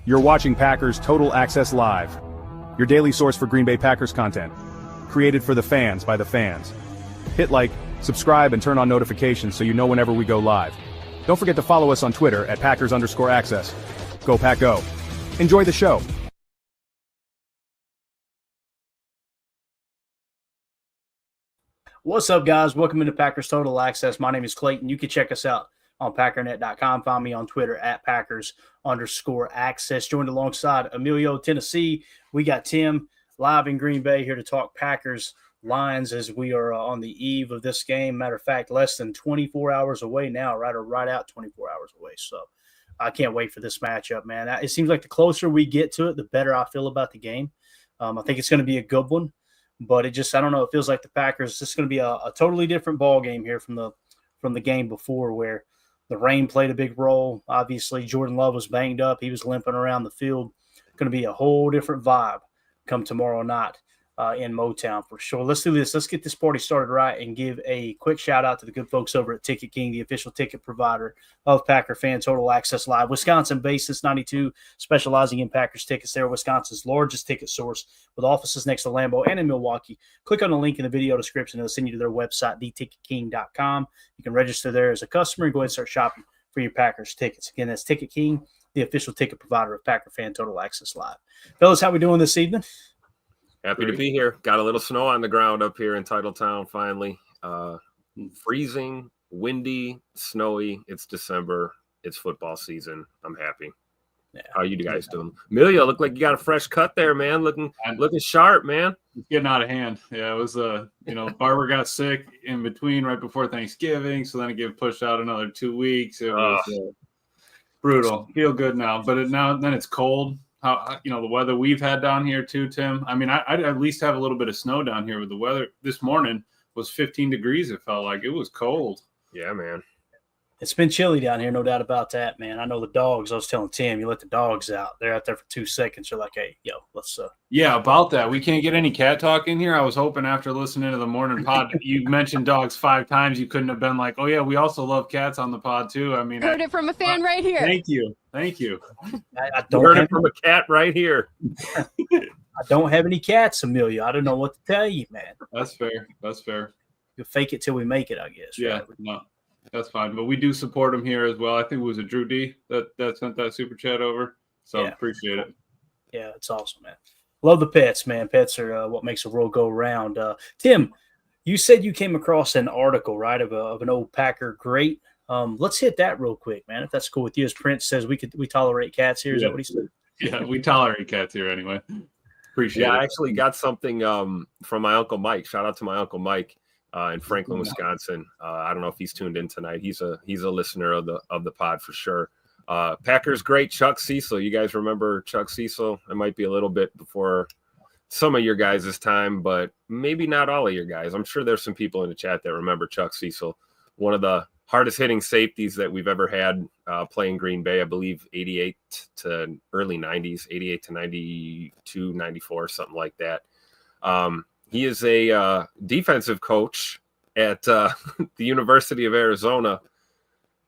You're watching Packers Total Access Live, your daily source for Green Bay Packers content, created for the fans by the fans. Hit like, subscribe, and turn on notifications so you know whenever we go live. Don't forget to follow us on Twitter at Packers_access. Go Pack Go. Enjoy the show. What's up, guys? Welcome into Packers Total Access. My name is Clayton. You can check us out on Packernet.com. Find me on Twitter at Packers_access. Joined alongside Emilio, Tennessee. We got Tim live in Green Bay here to talk Packers Lions as we are on the eve of this game. Matter of fact, less than 24 hours away now, right? Or right out 24 hours away. So I can't wait for this matchup, man. It seems like the closer we get to it, the better I feel about the game. I think it's going to be a good one. But it just, I don't know, it feels like the Packers, this is going to be a totally different ball game here from the game before, where the rain played a big role. Obviously, Jordan Love was banged up. He was limping around the field. Going to be a whole different vibe come tomorrow night in Motown for sure. Let's do this. Let's get this party started right and give a quick shout out to the good folks over at Ticket King, the official ticket provider of Packer Fan Total Access Live. Wisconsin-based since 92, specializing in Packers tickets. They're Wisconsin's largest ticket source with offices next to Lambeau and in Milwaukee. Click on the link in the video description. It'll send you to their website, theticketking.com. You can register there as a customer and go ahead and start shopping for your Packers tickets. Again, that's Ticket King, the official ticket provider of Packer Fan Total Access Live. Fellas, how we doing this evening? Happy to be here. Got a little snow on the ground up here in Titletown finally. Freezing, windy, snowy. It's December. It's football season. I'm happy. Yeah. How you guys doing? Emilio, look like you got a fresh cut there, man. Looking sharp, man. It's getting out of hand. Yeah, it was Barber got sick in between right before Thanksgiving, so then it get pushed out another 2 weeks. It was brutal. Feel good now, but then it's cold. How the weather we've had down here too, Tim. I mean, I'd at least have a little bit of snow down here with the weather. This morning was 15 degrees. It felt like it was cold. Yeah, man. It's been chilly down here, no doubt about that, man. I know the dogs. I was telling Tim, you let the dogs out. They're out there for 2 seconds. They're like, hey, let's Yeah, about that. We can't get any cat talk in here. I was hoping after listening to the morning pod, you mentioned dogs 5 times. You couldn't have been like, oh, yeah, we also love cats on the pod, too. I mean, heard it from a fan right here. Thank you. I don't heard it from a cat right here. I don't have any cats, Amelia. I don't know what to tell you, man. That's fair. You'll fake it till we make it, I guess. Yeah, right? No. That's fine, but we do support him here as well. I think it was a Drew D that sent that super chat over, so appreciate it. Yeah, it's awesome, man. Love the pets, man. Pets are what makes the world go round. Tim, you said you came across an article, right, of an old Packer great. Let's hit that real quick, man. If that's cool with you, as Prince says, we tolerate cats here. Is that what he said? Yeah, we tolerate cats here anyway. Appreciate it. I actually got something from my Uncle Mike. Shout out to my Uncle Mike. In Franklin, Wisconsin. I don't know if he's tuned in tonight. He's a listener of the pod for sure. Packers great Chuck Cecil. You guys remember Chuck Cecil? It might be a little bit before some of your guys' time, but maybe not all of your guys. I'm sure there's some people in the chat that remember Chuck Cecil, one of the hardest hitting safeties that we've ever had playing Green Bay. I believe 88 to early 90s, 88 to 92, 94, something like that. He is a defensive coach at the University of Arizona.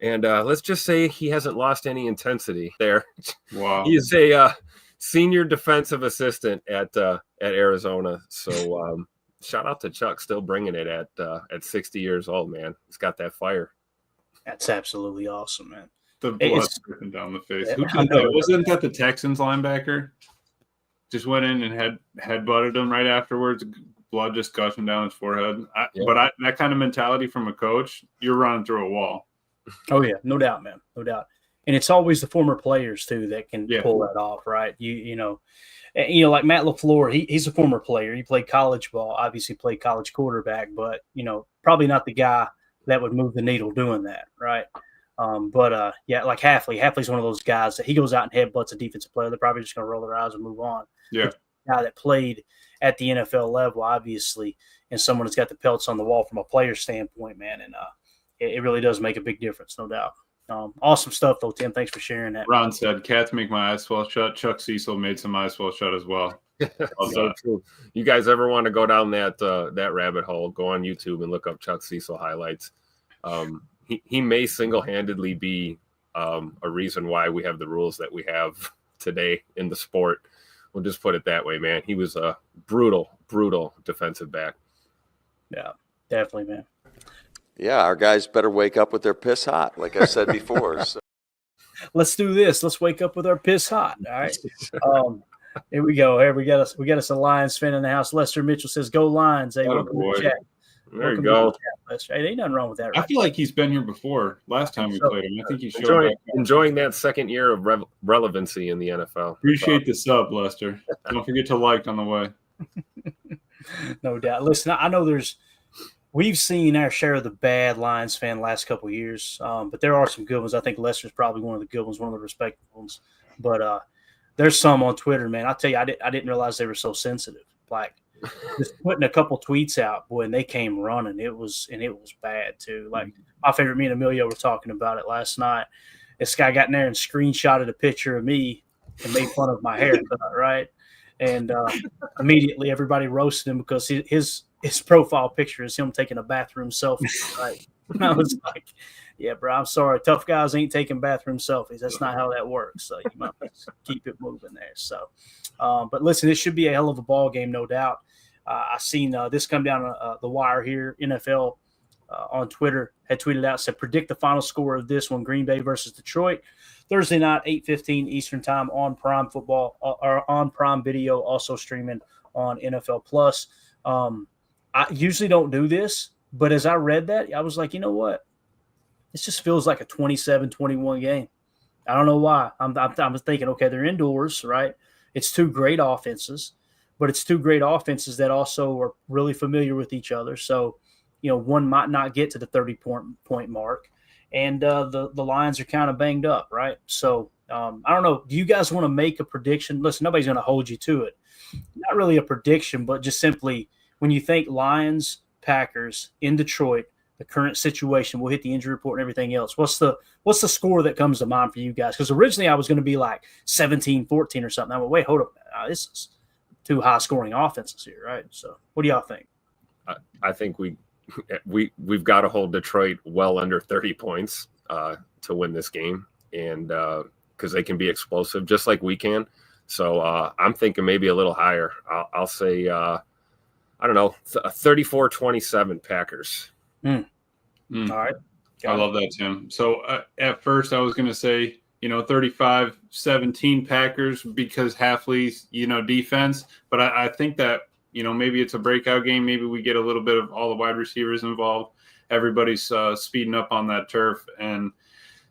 And let's just say he hasn't lost any intensity there. Wow. He is a senior defensive assistant at Arizona. So shout out to Chuck, still bringing it at 60 years old, man. He's got that fire. That's absolutely awesome, man. The blood dripping down the face. Who did that? Wasn't that the Texans linebacker? Just went in and headbutted him right afterwards. Blood just gushing down his forehead. But that kind of mentality from a coach, you're running through a wall. Oh, yeah. No doubt, man. No doubt. And it's always the former players, too, that can pull that off, right? You know, like Matt LaFleur, he's a former player. He played college ball, obviously played college quarterback, but, probably not the guy that would move the needle doing that, right? Like Hafley. Hafley's one of those guys that he goes out and headbutts a defensive player. They're probably just going to roll their eyes and move on. Yeah. Guy that played at the NFL level, obviously, and someone that's got the pelts on the wall from a player standpoint, man. And it really does make a big difference, no doubt. Awesome stuff, though, Tim. Thanks for sharing that. Ron said, cats make my eyes swell shut. Chuck Cecil made some eyes swell shut as well. So true. You guys ever want to go down that rabbit hole, go on YouTube and look up Chuck Cecil highlights. He may single-handedly be a reason why we have the rules that we have today in the sport. We'll just put it that way, man. He was a brutal defensive back. Yeah, definitely, man. Yeah, our guys better wake up with their piss hot, like I said before. So. Let's do this. Let's wake up with our piss hot. All right. Here we go. Here we got us a Lions fan in the house. Lester Mitchell says, "Go Lions!" Hey, welcome to the chat. There you go. Lester. Hey, ain't nothing wrong with that. Right? I feel like he's been here before. Last time we played him, I think he showed enjoying that second year of relevancy in the NFL. Appreciate the sub, Lester. Don't forget to like on the way. No doubt. Listen, I know we've seen our share of the bad Lions fan the last couple of years, but there are some good ones. I think Lester's probably one of the good ones, one of the respectable ones. But there's some on Twitter, man. I'll tell you, I didn't realize they were so sensitive. Like just putting a couple tweets out, boy, and they came running. It was bad too. Like my favorite, me and Emilio were talking about it last night. This guy got in there and screenshotted a picture of me and made fun of my haircut, right? And immediately everybody roasted him because his profile picture is him taking a bathroom selfie. Right? And I was like, yeah, bro, I'm sorry. Tough guys ain't taking bathroom selfies. That's not how that works. So you might keep it moving there. So, but listen, this should be a hell of a ball game, no doubt. I seen this come down the wire here. NFL on Twitter had tweeted out, said, predict the final score of this one, Green Bay versus Detroit. Thursday night, 8:15 Eastern time on Prime Football or on Prime Video, also streaming on NFL Plus. I usually don't do this, but as I read that, I was like, you know what? This just feels like a 27-21 game. I don't know why. I'm thinking, okay, they're indoors, right? It's two great offenses, but it's two great offenses that also are really familiar with each other. So, one might not get to the 30-point mark, and the Lions are kind of banged up, right? So I don't know. Do you guys want to make a prediction? Listen, nobody's going to hold you to it. Not really a prediction, but just simply when you think Lions, Packers in Detroit, the current situation, we'll hit the injury report and everything else. What's the score that comes to mind for you guys? Because originally I was going to be like 17-14 or something. I went, wait, hold up. This is two high-scoring offenses here, right? So what do y'all think? I think we've got to hold Detroit well under 30 points to win this game, and because they can be explosive just like we can. So I'm thinking maybe a little higher. I'll say, I don't know, 34-27 Packers. All right. I love that, Tim. So at first I was going to say, 35-17 Packers because Hafley's, defense. But I think that, maybe it's a breakout game. Maybe we get a little bit of all the wide receivers involved. Everybody's speeding up on that turf and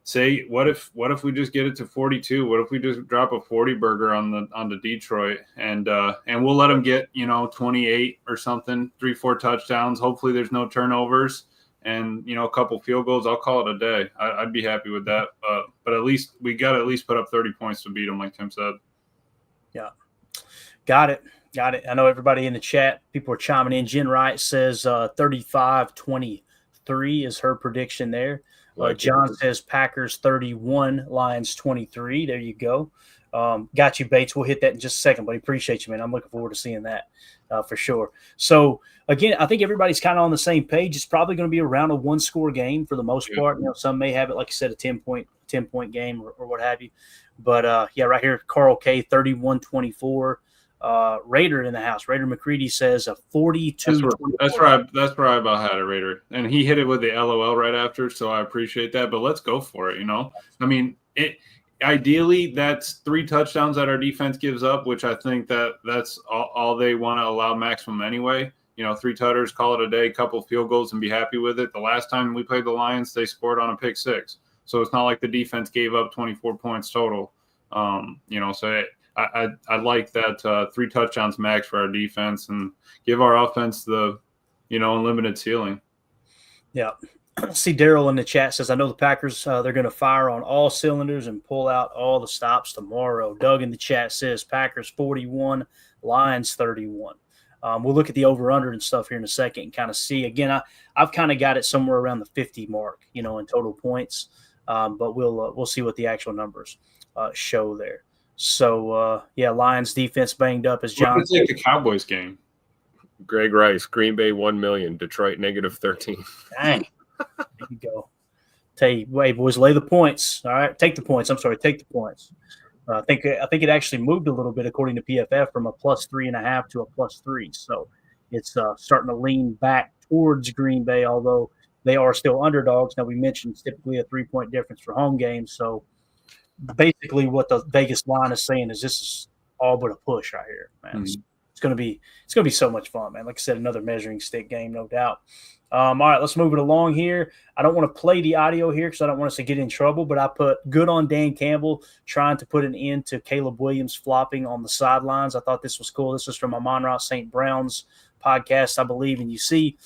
say, what if we just get it to 42? What if we just drop a 40 burger on the Detroit and we'll let them get, 28 or something, 3-4 touchdowns. Hopefully there's no turnovers and, a couple field goals. I'll call it a day. I'd be happy with that. But at least we got to at least put up 30 points to beat them, like Tim said. Yeah. Got it. I know everybody in the chat, people are chiming in. Jen Wright says 35-23 is her prediction there. John says Packers 31, Lions 23. There you go. Got you, Bates. We'll hit that in just a second, but I appreciate you, man. I'm looking forward to seeing that for sure. So, again, I think everybody's kind of on the same page. It's probably going to be around a one-score game for the most part. Some may have it, like you said, a 10-point game or what have you. But, right here, Carl K, 31-24. Raider in the house. Raider McCready says a 42. That's where I about had it, Raider. And he hit it with the LOL right after, so I appreciate that. But let's go for it, I mean, ideally, that's 3 touchdowns that our defense gives up, which I think that's all they want to allow maximum anyway. 3 tutters, call it a day, couple field goals, and be happy with it. The last time we played the Lions, they scored on a pick 6. So it's not like the defense gave up 24 points total. So I like that 3 touchdowns max for our defense and give our offense the, unlimited ceiling. Yeah. See, Daryl in the chat says, I know the Packers, they're going to fire on all cylinders and pull out all the stops tomorrow. Doug in the chat says Packers 41, Lions 31. We'll look at the over-under and stuff here in a second and kind of see. Again, I've kind of got it somewhere around the 50 mark, in total points. But we'll see what the actual numbers show there. So, Lions defense banged up as John. It's like the Cowboys game. Greg Rice, Green Bay 1 million, Detroit -13. Dang. There you go. Tell you, wait, boys, lay the points. All right, take the points. I'm sorry, take the points. I think it actually moved a little bit according to PFF from a +3.5 to a +3. So it's starting to lean back towards Green Bay, although they are still underdogs. Now, we mentioned it's typically a 3-point difference for home games. So basically what the Vegas line is saying is this is all but a push right here, man. Mhm. It's gonna be so much fun, man. Like I said, another measuring stick game, no doubt. All right, let's move it along here. I don't want to play the audio here because I don't want us to get in trouble, but I put good on Dan Campbell trying to put an end to Caleb Williams flopping on the sidelines. I thought this was cool. This is from Amon-Ra St. Brown's podcast, I believe. And you see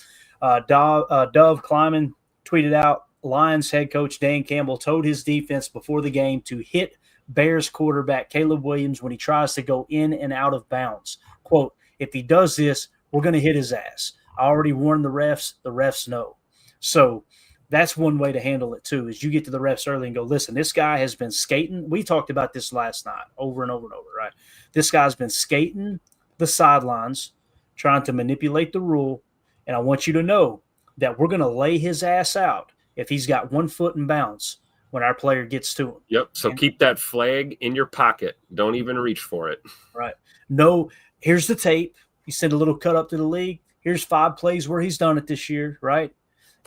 Dove Kleiman tweeted out, Lions head coach Dan Campbell told his defense before the game to hit Bears quarterback Caleb Williams when he tries to go in and out of bounds. Quote, if he does this, we're going to hit his ass. I already warned the refs know. So that's one way to handle it too, is you get to the refs early and go, listen, this guy has been skating. We talked about this last night over and over and over, right? This guy's been skating the sidelines, trying to manipulate the rule, and I want you to know that we're going to lay his ass out if he's got 1 foot in bounds when our player gets to him. Yep. So keep that flag in your pocket. Don't even reach for it. Right. No, here's the tape. You send a little cut up to the league. Here's 5 plays where he's done it this year, right?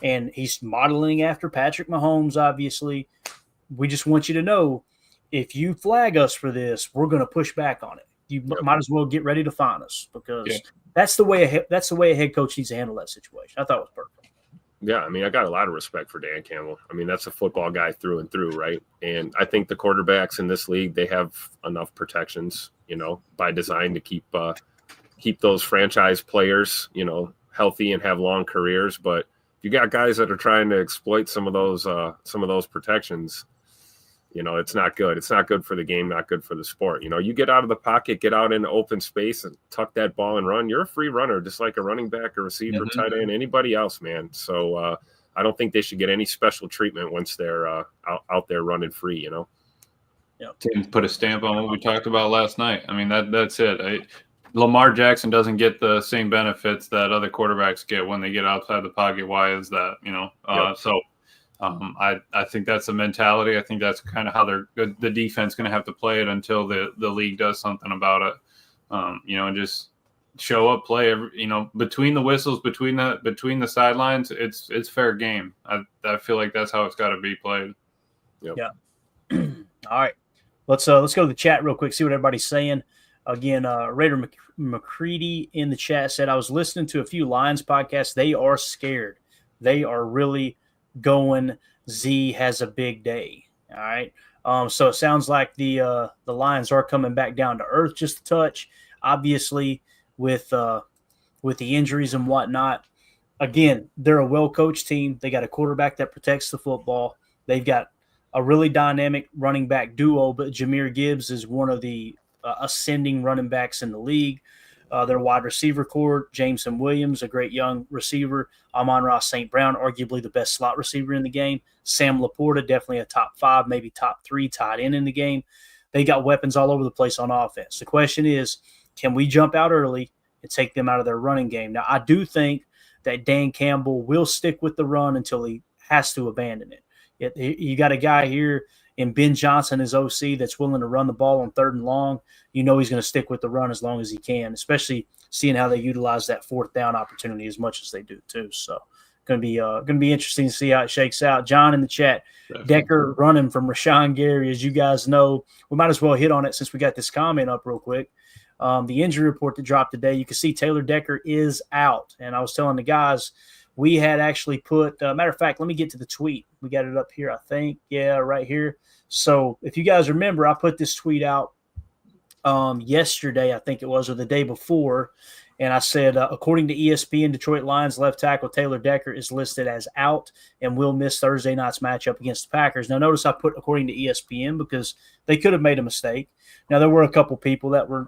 And he's modeling after Patrick Mahomes, obviously. We just want you to know, if you flag us for this, we're going to push back on it. You might as well get ready to fine us, because that's the way a head coach needs to handle that situation. I thought it was perfect. Yeah, I mean, I got a lot of respect for Dan Campbell. I mean, that's a football guy through and through, right? And I think the quarterbacks in this league, they have enough protections, by design to keep those franchise players, healthy and have long careers. But you got guys that are trying to exploit some of those protections. It's not good. It's not good for the game, not good for the sport. You get out of the pocket, get out into open space and tuck that ball and run. You're a free runner, just like a running back, a receiver, tight end, anybody else, man. So I don't think they should get any special treatment once they're out there running free, Yeah. Tim put a stamp on what we talked about last night. I mean, that's it. Lamar Jackson doesn't get the same benefits that other quarterbacks get when they get outside the pocket. Why is that? So I think that's a mentality. I think that's kind of how the defense going to have to play it until the league does something about it. And just show up, play. Between the whistles, between the sidelines, it's fair game. I feel like that's how it's got to be played. Yep. Yeah. All right, let's go to the chat real quick. See what everybody's saying. Again, Raider McCready in the chat said, I was listening to a few Lions podcasts. They are scared. They are really going, Z has a big day. All right. So it sounds like the Lions are coming back down to earth just a touch. Obviously, with the injuries and whatnot. Again, they're a well-coached team. They got a quarterback that protects the football. They've got a really dynamic running back duo, but Jahmyr Gibbs is one of the ascending running backs in the league. Their wide receiver core, Jameson Williams, a great young receiver. Amon-Ra St. Brown, arguably the best slot receiver in the game. Sam Laporta, definitely a top 5, maybe top 3 tight end in the game. They got weapons all over the place on offense. The question is, can we jump out early and take them out of their running game? Now, I do think that Dan Campbell will stick with the run until he has to abandon it. You got a guy here in Ben Johnson as OC that's willing to run the ball on 3rd and long. He's going to stick with the run as long as he can, especially seeing how they utilize that 4th down opportunity as much as they do too. So going to be interesting to see how it shakes out. John in the chat, Decker running from Rashawn Gary. As you guys know, we might as well hit on it since we got this comment up real quick. The injury report that dropped today, you can see Taylor Decker is out. And I was telling the guys, we had actually put matter of fact, let me get to the tweet. We got it up here, I think. Yeah, right here. So if you guys remember, I put this tweet out yesterday, I think it was, or the day before. And I said, according to ESPN, Detroit Lions left tackle Taylor Decker is listed as out and will miss Thursday night's matchup against the Packers. Now, notice I put according to ESPN because they could have made a mistake. Now, there were a couple people that were,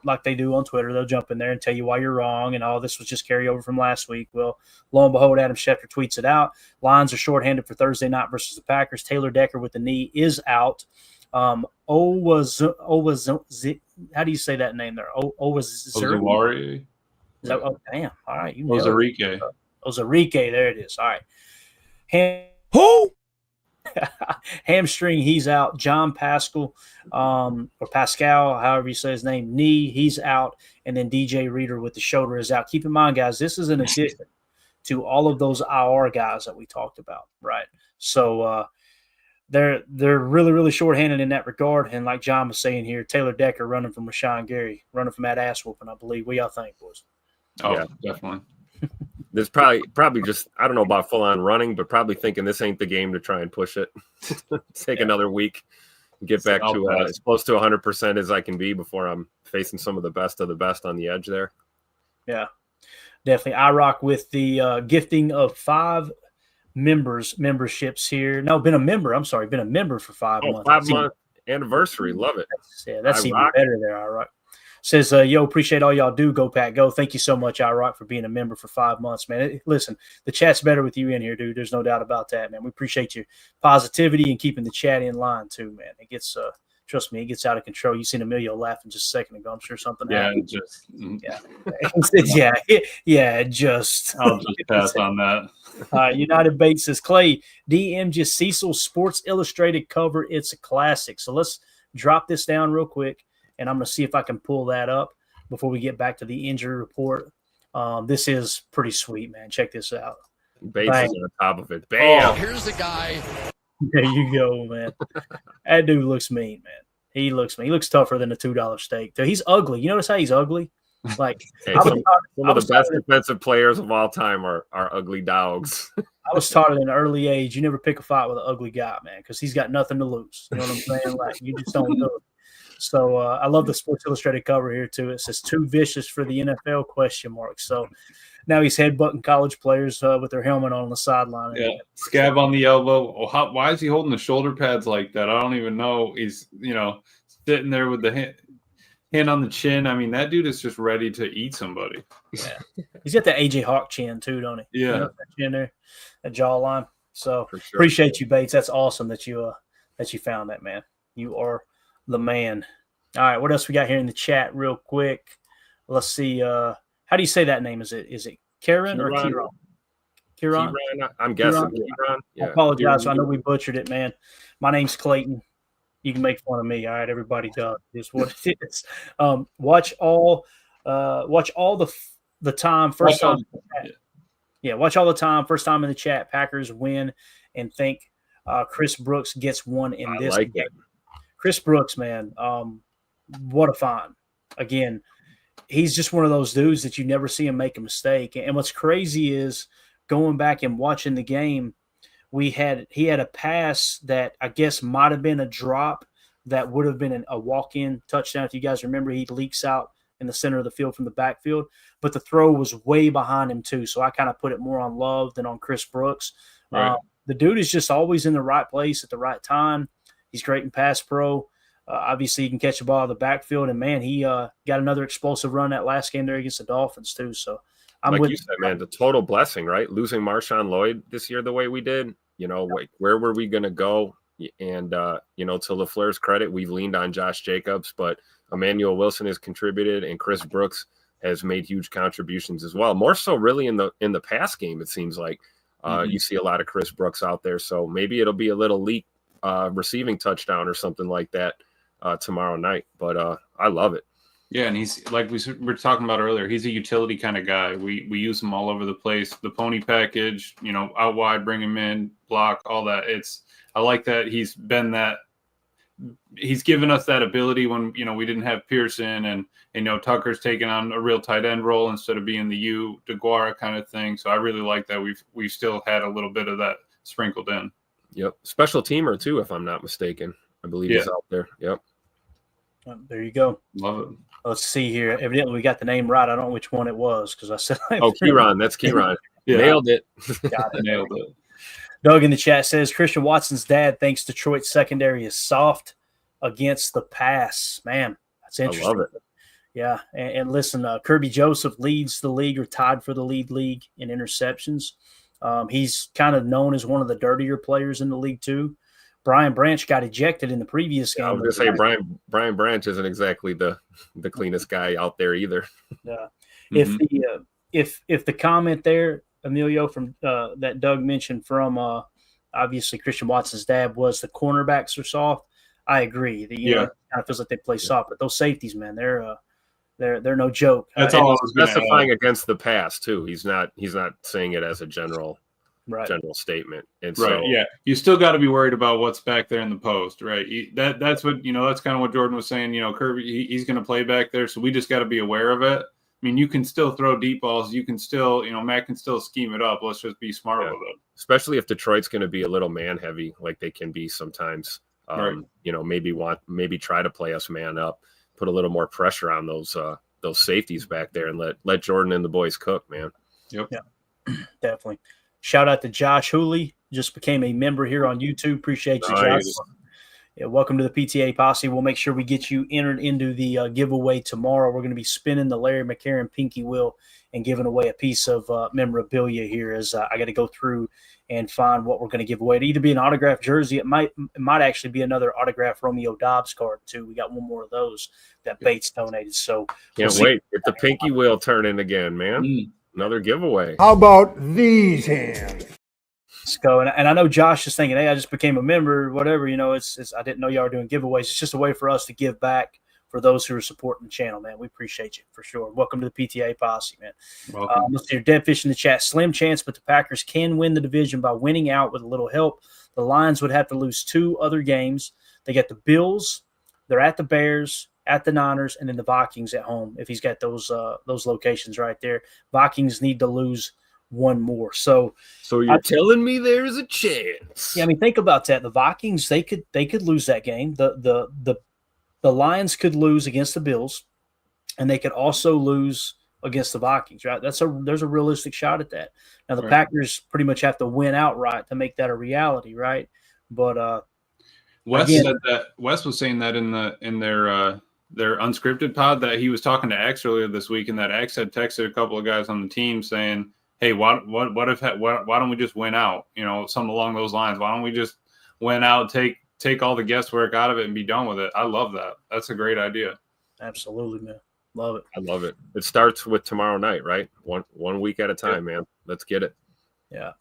like they do on Twitter, they'll jump in there and tell you why you're wrong and all this was just carryover from last week. Well, lo and behold, Adam Schefter tweets it out. Lions are shorthanded for Thursday night versus the Packers. Taylor Decker with the knee is out. How do you say that name there? Ozawari. Oh, damn. All right. Ozarike. Ozarike. There it is. All right. Who? Hamstring, he's out. John Pascal, or Pascal, however you say his name, knee, he's out. And then DJ Reader with the shoulder is out. Keep in mind, guys, this is an addition to all of those IR guys that we talked about, right? So they're really, really shorthanded in that regard. And like John was saying here, Taylor Decker running from Rashawn Gary, running from that ass whooping, I believe. What y'all think, boys? Oh, Yeah. definitely. There's probably just, I don't know about full on running, but probably thinking this ain't the game to try and push it. Take another week, get back to as close to 100% as I can be before I'm facing some of the best on the edge there. Yeah, definitely. I rock with the gifting of 5 memberships here. No, been a member for 5 months. 5-month anniversary. Love it. That's even better there, I rock. Says, yo, appreciate all y'all do. Go Pack, go. Thank you so much, iRock, for being a member for 5 months, man. Listen, the chat's better with you in here, dude. There's no doubt about that, man. We appreciate your positivity and keeping the chat in line, too, man. It gets, trust me, it gets out of control. You seen Emilio laughing just a second ago. I'm sure something happened. Just. I'll just pass on that. United Bates says, Clay, DM just Cecil Sports Illustrated cover. It's a classic. So let's drop this down real quick. And I'm going to see if I can pull that up before we get back to the injury report. This is pretty sweet, man. Check this out. Bates is on top of it. Bam. Oh, here's the guy. There you go, man. That dude looks mean, man. He looks mean. He looks tougher than a $2 steak. So he's ugly. You notice how he's ugly? Like some of the best defensive players of all time are ugly dogs. I was taught at an early age, you never pick a fight with an ugly guy, man, because he's got nothing to lose. You know what I'm saying? Like, you just don't do it. So I love the Sports Illustrated cover here, too. It says, too vicious for the NFL, ? So now he's headbutting college players with their helmet on the sideline. Yeah, scab on the elbow. Oh, why is he holding the shoulder pads like that? I don't even know. He's, sitting there with the hand on the chin. I mean, that dude is just ready to eat somebody. Yeah. He's got the A.J. Hawk chin, too, don't he? Yeah. That chin there, that jawline. So For sure. Appreciate you, Bates. That's awesome that you found that, man. You are the man. All right, what else we got here in the chat real quick? Let's see. How do you say that name? Is it Karen or Kieran? Kieran? I'm guessing Kieran. Yeah. I apologize. I know we butchered it, man. My name's Clayton. You can make fun of me. All right, everybody does. It's what it is. Watch all the time. First time. Yeah, watch all the time. First time in the chat. Packers win and think Chris Brooks gets one in this game. It. Chris Brooks, man, what a find. Again, he's just one of those dudes that you never see him make a mistake. And what's crazy is going back and watching the game, he had a pass that I guess might have been a drop that would have been a walk-in touchdown. If you guys remember, he leaks out in the center of the field from the backfield. But the throw was way behind him, too. So I kind of put it more on Love than on Chris Brooks. Right. The dude is just always in the right place at the right time. He's great in pass pro. Obviously, he can catch the ball out of the backfield. And, man, he got another explosive run that last game there against the Dolphins, too. So, I'm like you said, man, the total blessing, right? Losing Marshawn Lloyd this year the way we did, like where were we going to go? And, to LaFleur's credit, we've leaned on Josh Jacobs, but Emmanuel Wilson has contributed and Chris Brooks has made huge contributions as well. More so really in the pass game, it seems like you see a lot of Chris Brooks out there. So maybe it'll be a little leak receiving touchdown or something like that tomorrow night. But I love it. Yeah, and he's like we were talking about earlier. He's a utility kind of guy. We use him all over the place. The pony package, out wide, bring him in, block, all that. I like that he's been that. He's given us that ability when we didn't have Pearson and Tucker's taken on a real tight end role instead of being the DeGuara kind of thing. So I really like that we've still had a little bit of that sprinkled in. Yep, special teamer too, if I'm not mistaken. I believe he's out there. Yep. There you go. Love it. Let's see here. Evidently, we got the name right. I don't know which one it was because I said. Kieran. That's Kieran. Yeah. Nailed it. Got it. Nailed it. Doug in the chat says Christian Watson's dad thinks Detroit's secondary is soft against the pass. Man, that's interesting. I love it. Yeah, and listen, Kirby Joseph leads the league or tied for the league in interceptions. He's kind of known as one of the dirtier players in the league too. Brian Branch got ejected in the previous game. I was going to say Brian Branch isn't exactly the cleanest guy out there either. Yeah. If the comment there, Emilio, from that Doug mentioned from obviously Christian Watson's dad was the cornerbacks are soft. I agree that it kind of feels like they play soft, but those safeties, man, they're no joke. That's all I was specifying against the pass too. He's not saying it as a general statement. And so, you still got to be worried about what's back there in the post, right? That's what that's kind of what Jordan was saying. Kirby, he's going to play back there, so we just got to be aware of it. I mean, you can still throw deep balls. You can still, Matt can still scheme it up. Let's just be smart with it. Especially if Detroit's going to be a little man heavy, like they can be sometimes. Maybe try to play us man up, put a little more pressure on those safeties back there, and let Jordan and the boys cook, man. Yep. Yeah, definitely. Shout out to Josh Hooley, just became a member here on YouTube. Appreciate you, Josh. Yeah, welcome to the PTA Posse. We'll make sure we get you entered into the giveaway tomorrow. We're going to be spinning the Larry McCarron Pinky Wheel and giving away a piece of memorabilia here as I got to go through and find what we're going to give away. It'd either be an autographed jersey. It might actually be another autographed Romeo Dobbs card, too. We got one more of those that Bates donated. So can't wait. Get the Pinky Wheel turning again, man. Another giveaway. How about these hands? Let's go. And I know Josh is thinking, hey, I just became a member, whatever. It's I didn't know y'all were doing giveaways. It's just a way for us to give back for those who are supporting the channel, man. We appreciate you for sure. Welcome to the PTA Posse, man. Let's see your dead fish in the chat. Slim chance, but the Packers can win the division by winning out with a little help. The Lions would have to lose 2 other games. They get the Bills. They're at the Bears, at the Niners, and then the Vikings at home. If he's got those locations right there, Vikings need to lose 1 more. So you're telling me there's a chance? Yeah, I mean, think about that. The Vikings, they could lose that game. The Lions could lose against the Bills, and they could also lose against the Vikings, right? There's a realistic shot at that. Now the Packers pretty much have to win outright to make that a reality, right? But Wes said that. Wes was saying that in their unscripted pod that he was talking to X earlier this week, and that X had texted a couple of guys on the team saying, "Hey, why don't we just win out? Something along those lines. Why don't we just win out, take all the guesswork out of it and be done with it?" I love that. That's a great idea. Absolutely, man. Love it. I love it. It starts with tomorrow night, right? One week at a time, man. Let's get it. Yeah.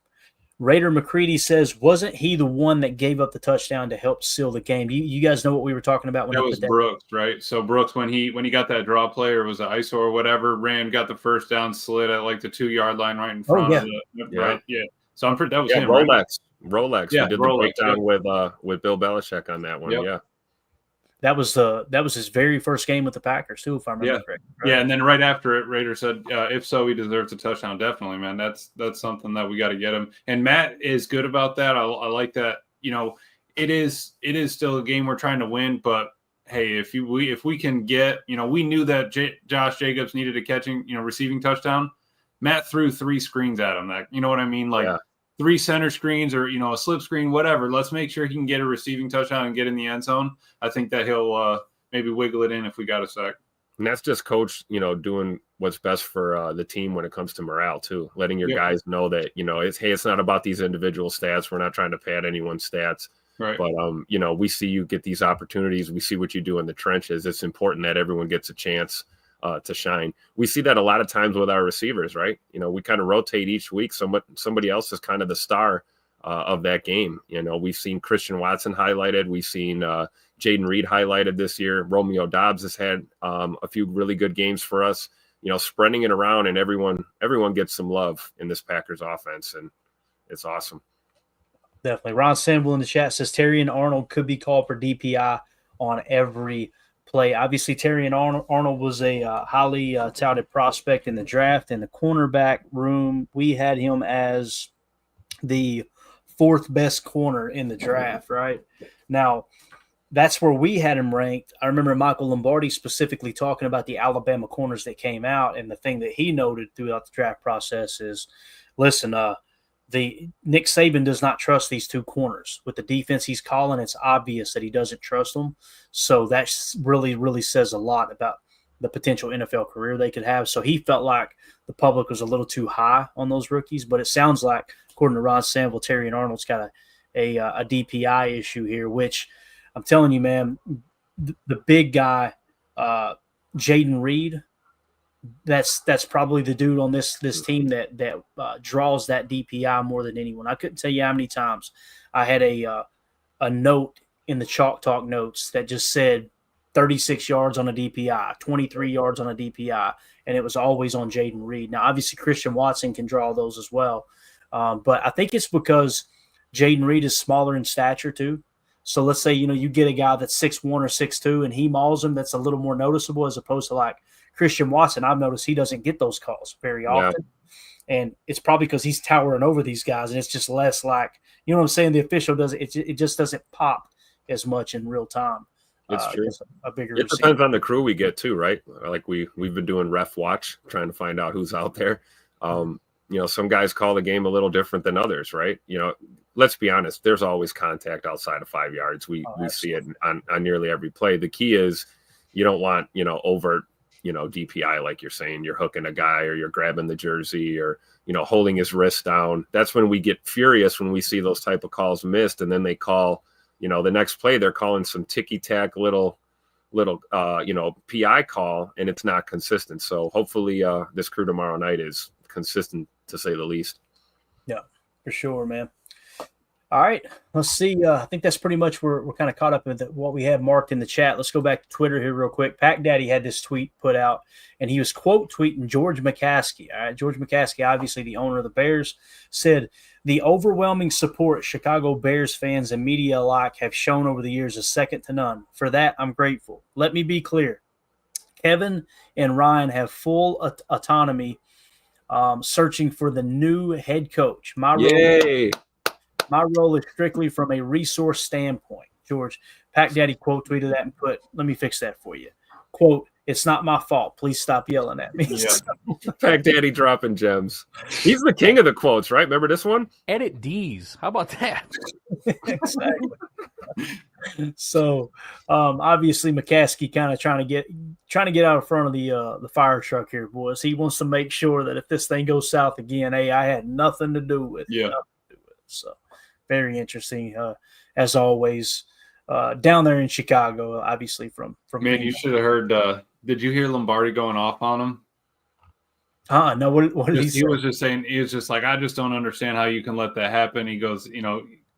Raider McCready says, wasn't he the one that gave up the touchdown to help seal the game? You guys know what we were talking about when that was Brooks, right? So Brooks, when he got that draw play, or was it ISO or whatever, got the first down, slid at like the 2-yard line right in front of the right. Yeah. So I'm pretty that was him. Rolex. Yeah, we did the breakdown with Bill Belichick on that one. Yep. Yeah. That was his very first game with the Packers too, if I remember correctly. Right? Yeah, and then right after it, Raider said, "If so, he deserves a touchdown." Definitely, man. That's something that we got to get him. And Matt is good about that. I like that. It is still a game we're trying to win, but hey, if we can get, we knew that Josh Jacobs needed a receiving touchdown. Matt threw 3 screens at him. That what I mean, 3 center screens or a slip screen, whatever. Let's make sure he can get a receiving touchdown and get in the end zone. I think that he'll maybe wiggle it in if we got a sec. And that's just coach, doing what's best for the team when it comes to morale too. Letting your guys know that it's not about these individual stats. We're not trying to pad anyone's stats. Right. But we see you get these opportunities. We see what you do in the trenches. It's important that everyone gets a chance to shine. We see that a lot of times with our receivers, right? We kind of rotate each week. Somebody else is kind of the star of that game. We've seen Christian Watson highlighted. We've seen Jaden Reed highlighted this year. Romeo Dobbs has had a few really good games for us. Spreading it around, and everyone gets some love in this Packers offense, and it's awesome. Definitely. Ron Sandwell in the chat says Terry and Arnold could be called for DPI on every play. Obviously, Terry and Arnold was a highly touted prospect in the draft. In the cornerback room, we had him as the 4th best corner in the draft, right? Now, that's where we had him ranked. I remember Michael Lombardi specifically talking about the Alabama corners that came out, and the thing that he noted throughout the draft process is, listen, the Nick Saban does not trust these 2 corners. With the defense he's calling, it's obvious that he doesn't trust them. So that really, really says a lot about the potential NFL career they could have. So he felt like the public was a little too high on those rookies. But it sounds like, according to Ron Sandville, Terry and Arnold's got a DPI issue here, which I'm telling you, man, the big guy, Jaden Reed, that's probably the dude on this team that draws that DPI more than anyone. I couldn't tell you how many times I had a note in the Chalk Talk notes that just said 36 yards on a DPI, 23 yards on a DPI, and it was always on Jaden Reed. Now, obviously, Christian Watson can draw those as well, but I think it's because Jaden Reed is smaller in stature too. So let's say, you get a guy that's 6'1 or 6'2 and he mauls him, that's a little more noticeable as opposed to like Christian Watson. I've noticed he doesn't get those calls very often. Yeah. And it's probably because he's towering over these guys and it's just less like, you know what I'm saying? The official doesn't, it just doesn't pop as much in real time. It's true. A bigger it depends on the crew we get too, right? Like we've been doing ref watch, trying to find out who's out there. Some guys call the game a little different than others, right? Let's be honest, there's always contact outside of 5 yards. We see it on nearly every play. The key is you don't want, overt, DPI, like you're saying, you're hooking a guy or you're grabbing the jersey or, holding his wrist down. That's when we get furious when we see those type of calls missed. And then they call, the next play, they're calling some ticky-tack little PI call, and it's not consistent. So hopefully this crew tomorrow night is consistent, to say the least. Yeah, for sure, man. All right, let's see. I think that's pretty much we're kind of caught up with what we have marked in the chat. Let's go back to Twitter here real quick. Pack Daddy had this tweet put out, and he was quote tweeting George McCaskey. All right, George McCaskey, obviously the owner of the Bears, said the overwhelming support Chicago Bears fans and media alike have shown over the years is second to none. For that, I'm grateful. Let me be clear. Kevin and Ryan have full autonomy searching for the new head coach. My role is strictly from a resource standpoint. George, Pack Daddy quote tweeted that and put, let me fix that for you. Quote, it's not my fault. Please stop yelling at me. Yeah. Pack Daddy dropping gems. He's the king of the quotes, right? Remember this one? Edit D's. How about that? Exactly. So obviously McCaskey kind of trying to get out in front of the fire truck here, boys. He wants to make sure that if this thing goes south again, hey, I had nothing to do with it. Yeah. So very interesting, as always, down there in Chicago, obviously from Man, you should have heard, did you hear Lombardi going off on him? No, what did he say? He was just saying, he was just like, I just don't understand how you can let that happen. He goes,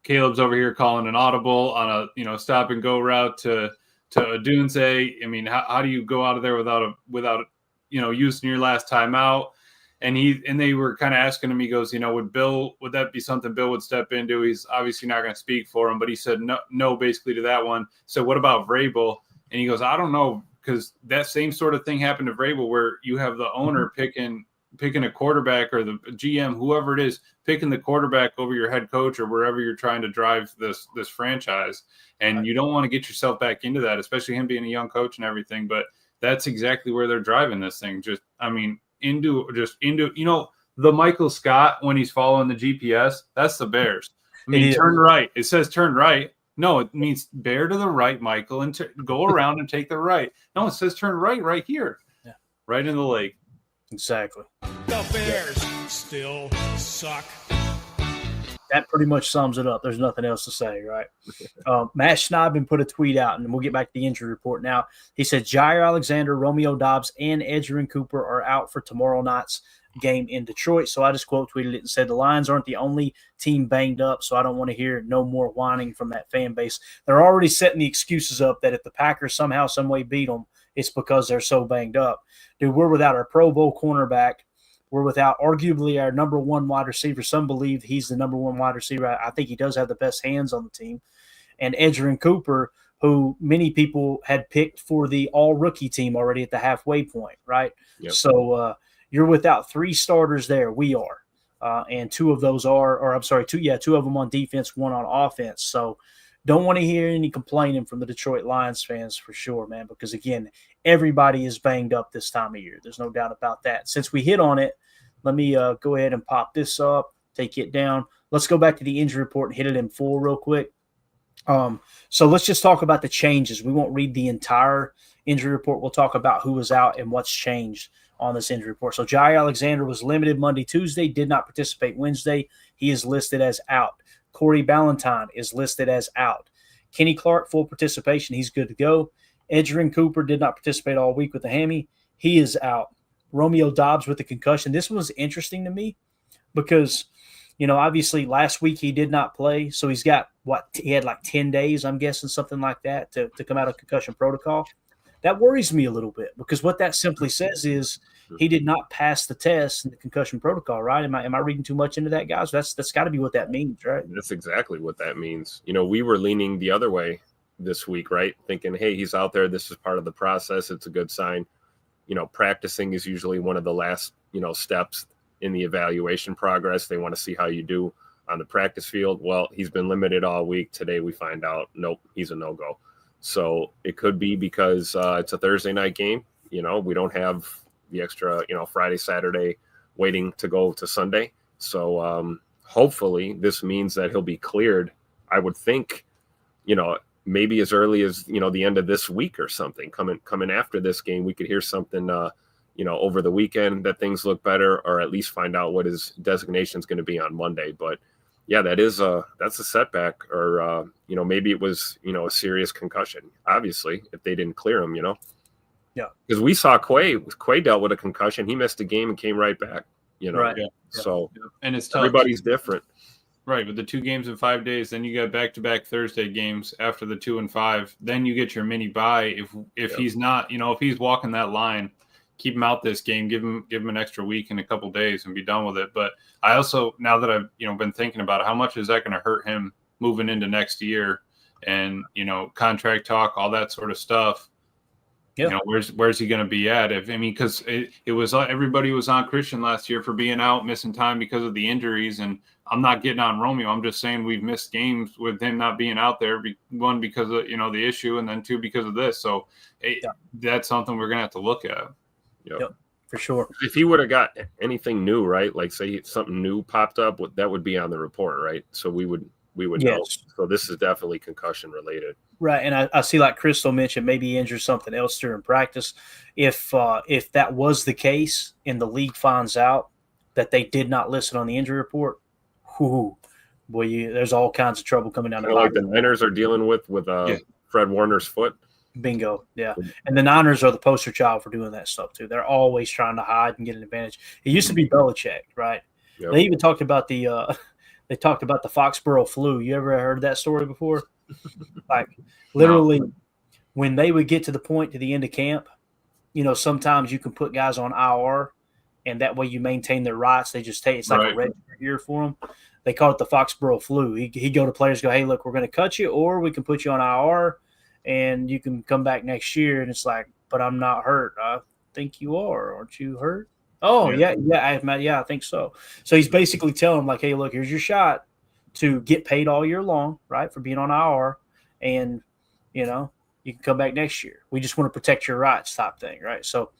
Caleb's over here calling an audible on a, stop and go route to Odunze. I mean, how do you go out of there without using your last timeout? And they were kind of asking him, he goes, would that be something Bill would step into? He's obviously not going to speak for him, but he said no, basically to that one. So what about Vrabel? And he goes, I don't know, because that same sort of thing happened to Vrabel where you have the owner picking a quarterback or the GM, whoever it is, picking the quarterback over your head coach or wherever you're trying to drive this franchise. And you don't want to get yourself back into that, especially him being a young coach and everything. But that's exactly where they're driving this thing. Into the Michael Scott when he's following the GPS, that's the Bears. I mean, turn right. It says turn right. No, it means bear to the right, Michael, and go around and take the right. No, it says turn right here. Yeah. Right in the lake. Exactly. The Bears still suck. That pretty much sums it up. There's nothing else to say, right? Matt Schneidman put a tweet out, and we'll get back to the injury report now. He said Jair Alexander, Romeo Doubs, and Edgerrin Cooper are out for tomorrow night's game in Detroit. So I just quote tweeted it and said the Lions aren't the only team banged up, so I don't want to hear no more whining from that fan base. They're already setting the excuses up that if the Packers somehow, some way beat them, it's because they're so banged up. Dude, we're without our Pro Bowl cornerback. We're without arguably our number one wide receiver. Some believe he's the number one wide receiver. I think he does have the best hands on the team. And Edgerrin Cooper, who many people had picked for the all-rookie team already at the halfway point, right? Yep. So you're without three starters there. We are. And two of those two of them on defense, one on offense. So don't want to hear any complaining from the Detroit Lions fans for sure, man, because, again, everybody is banged up this time of year. There's no doubt about that. Since we hit on it, let me go ahead and pop this up, take it down. Let's go back to the injury report and hit it in full real quick. So let's just talk about the changes. We won't read the entire injury report. We'll talk about who was out and what's changed on this injury report. So Jair Alexander was limited Monday, Tuesday, did not participate Wednesday. He is listed as out. Corey Ballantyne is listed as out. Kenny Clark, full participation. He's good to go. Edgerrin Cooper did not participate all week with the hammy. He is out. Romeo Doubs with the concussion. This was interesting to me because obviously last week he did not play, so he's got he had like 10 days, I'm guessing, something like that, to come out of concussion protocol. That worries me a little bit, because what that simply says is he did not pass the test in the concussion protocol, right? Am I reading too much into that, guys? That's got to be what that means, right? That's exactly what that means. We were leaning the other way this week, right? Thinking, hey, he's out there. This is part of the process. It's a good sign. Practicing is usually one of the last, steps in the evaluation progress. They want to see how you do on the practice field. Well, he's been limited all week. Today we find out, nope, he's a no-go. So it could be because it's a Thursday night game. We don't have the extra, Friday, Saturday waiting to go to Sunday. So hopefully this means that he'll be cleared. I would think, maybe as early as, the end of this week or something. Coming after this game, we could hear something, over the weekend that things look better, or at least find out what his designation is going to be on Monday. But yeah, that's a setback, or, maybe it was, a serious concussion, obviously, if they didn't clear him, Yeah. Because we saw Quay dealt with a concussion. He missed a game and came right back, Right. Yeah. So And it's tough. Everybody's different. Right, with the 2 games in 5 days, then you got back-to-back Thursday games after the 2 and 5. Then you get your mini bye. If he's not, if he's walking that line, keep him out this game. Give him an extra week and a couple days and be done with it. But I also, now that I've been thinking about it, how much is that going to hurt him moving into next year, and contract talk, all that sort of stuff. Yeah. Where's he going to be at? Because it was everybody was on Christian last year for being out, missing time because of the injuries, and I'm not getting on Romeo. I'm just saying we've missed games with him not being out there. One, because of the issue, and then 2, because of this. So that's something we're going to have to look at. Yep, for sure. If he would have got anything new, right? Like say something new popped up, that would be on the report, right? So we would know. So this is definitely concussion related. Right, and I see, like Crystal mentioned, maybe he injured something else during practice. If that was the case and the league finds out that they did not list it on the injury report, there's all kinds of trouble coming down the line. Like the Niners are dealing with Fred Warner's foot. Bingo, yeah. And the Niners are the poster child for doing that stuff too. They're always trying to hide and get an advantage. It used to be Belichick, right? Yep. They even talked about the Foxborough flu. You ever heard that story before? Like literally, when they would get to the end of camp, sometimes you can put guys on IR, and that way you maintain their rights. They just take it's like a red year for them. They call it the Foxborough flu. He go to players, go, hey, look, we're going to cut you, or we can put you on IR, and you can come back next year. And it's like, but I'm not hurt. I think you are. Aren't you hurt? Oh, yeah, I think so. So he's basically telling them, like, hey, look, here's your shot to get paid all year long, right, for being on IR, and, you can come back next year. We just want to protect your rights type thing, right? So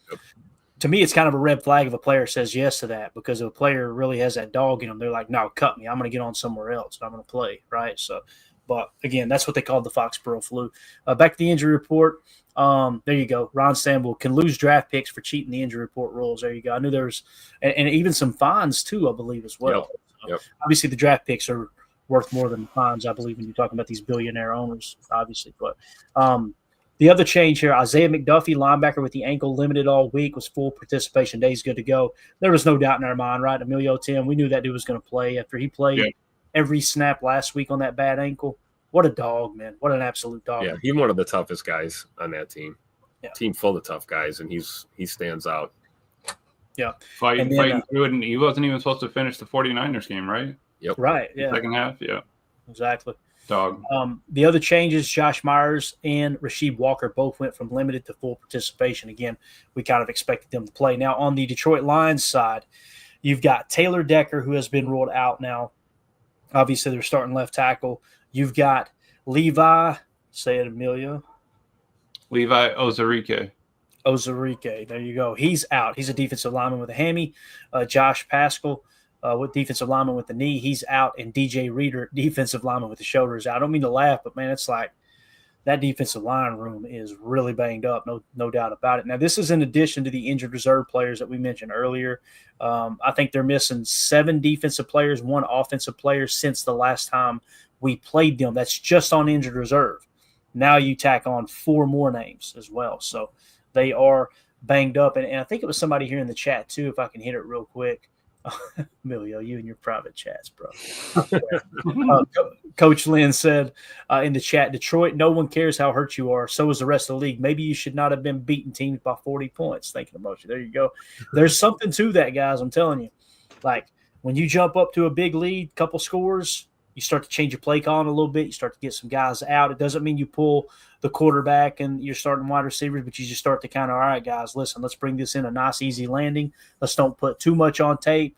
to me, it's kind of a red flag if a player says yes to that, because if a player really has that dog in them, they're like, no, cut me. I'm going to get on somewhere else, and I'm going to play, right? So, but, again, that's what they call the Foxborough flu. Back to the injury report. There you go. Ron Samble can lose draft picks for cheating the injury report rules. There you go. I knew there was – and even some fines too, I believe, as well. Yep. Obviously, the draft picks are worth more than the fines, I believe, when you're talking about these billionaire owners, obviously. But the other change here, Isaiah McDuffie, linebacker with the ankle, limited all week, was full participation. Day's good to go. There was no doubt in our mind, right? Emilio, Tim, we knew that dude was going to play after he played every snap last week on that bad ankle. What a dog, man. What an absolute dog. Yeah, he's one of the toughest guys on that team. Yeah. Team full of tough guys, and he stands out. Yeah. Fighting through it, and he wasn't even supposed to finish the 49ers game, right? Yep. Right, yeah. Second half, yeah. Exactly. Dog. The other changes, Josh Myers and Rasheed Walker both went from limited to full participation. Again, we kind of expected them to play. Now, on the Detroit Lions side, you've got Taylor Decker, who has been ruled out now. Obviously, they're starting left tackle. You've got Levi, say it, Emilio. Levi Ozarike. There you go. He's out. He's a defensive lineman with a hammy. Josh Pascal, with defensive lineman with the knee, he's out. And DJ Reader, defensive lineman with the shoulders out. I don't mean to laugh, but, man, it's like that defensive line room is really banged up, no doubt about it. Now, this is in addition to the injured reserve players that we mentioned earlier. I think they're missing 7 defensive players, 1 offensive player since the last time we played them. That's just on injured reserve. Now you tack on 4 more names as well. So they are banged up. And I think it was somebody here in the chat too, if I can hit it real quick. Emilio, you and your private chats, bro. Coach Lynn said in the chat, Detroit, no one cares how hurt you are. So is the rest of the league. Maybe you should not have been beating teams by 40 points. Thinking about you. There you go. There's something to that, guys. I'm telling you. Like when you jump up to a big lead, couple scores, you start to change your play calling a little bit. You start to get some guys out. It doesn't mean you pull the quarterback and you're starting wide receivers, but you just start to kind of, all right, guys, listen, let's bring this in a nice, easy landing. Let's don't put too much on tape.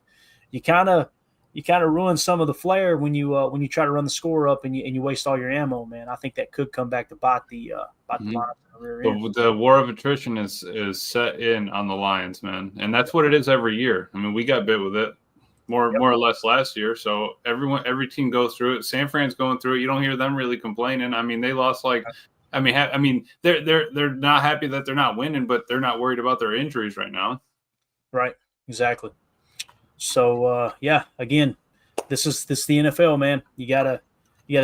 You kind of ruin some of the flair when you try to run the score up and you waste all your ammo, man. I think that could come back to bite the Lions in the rear end. The war of attrition is set in on the Lions, man, and that's what it is every year. I mean, we got bit with it more or less last year. So every team goes through it. San Fran's going through it. You don't hear them really complaining. I mean, they lost they're not happy that they're not winning, but they're not worried about their injuries right now. Right. Exactly. So again, this is the NFL, man. You gotta